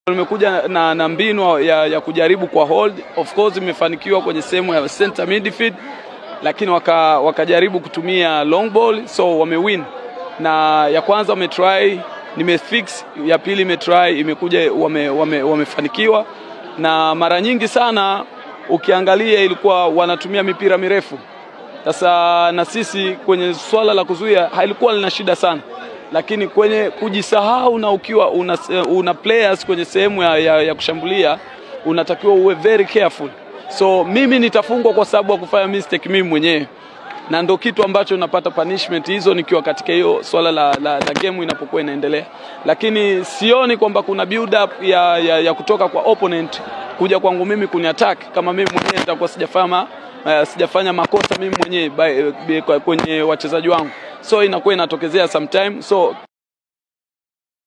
Nimekuja na mbinu ya kujaribu kwa hold. Of course imefanikiwa kwenye sehemu ya center midfield, lakini wakajaribu kutumia long ball, so wamewin. Na ya kwanza wametry, nimefix, ya pili imetry, imekuja wamefanikiwa. Na mara nyingi sana ukiangalia ilikuwa wanatumia mipira mirefu. Sasa na sisi kwenye swala la kuzuia halikuwa lina shida sana. Lakini kwenye kujisahau na ukiwa una players kwenye sehemu ya kushambulia, unatakiwa uwe very careful. So mimi nitafungwa kwa sababu ya kufanya mistake mimi mwenyewe. Na ndio kitu ambacho napata punishment hizo nikiwa katika hiyo swala la game inapokuwa inaendelea. Lakini sioni kwamba kuna build up ya kutoka kwa opponent kuja kwangu mimi kuniattack kama mimi mwenyewe nitakuwa sijafanya makosa mimi mwenyewe kwenye wachezaji wangu. So inakuwa inatokezea sometime. So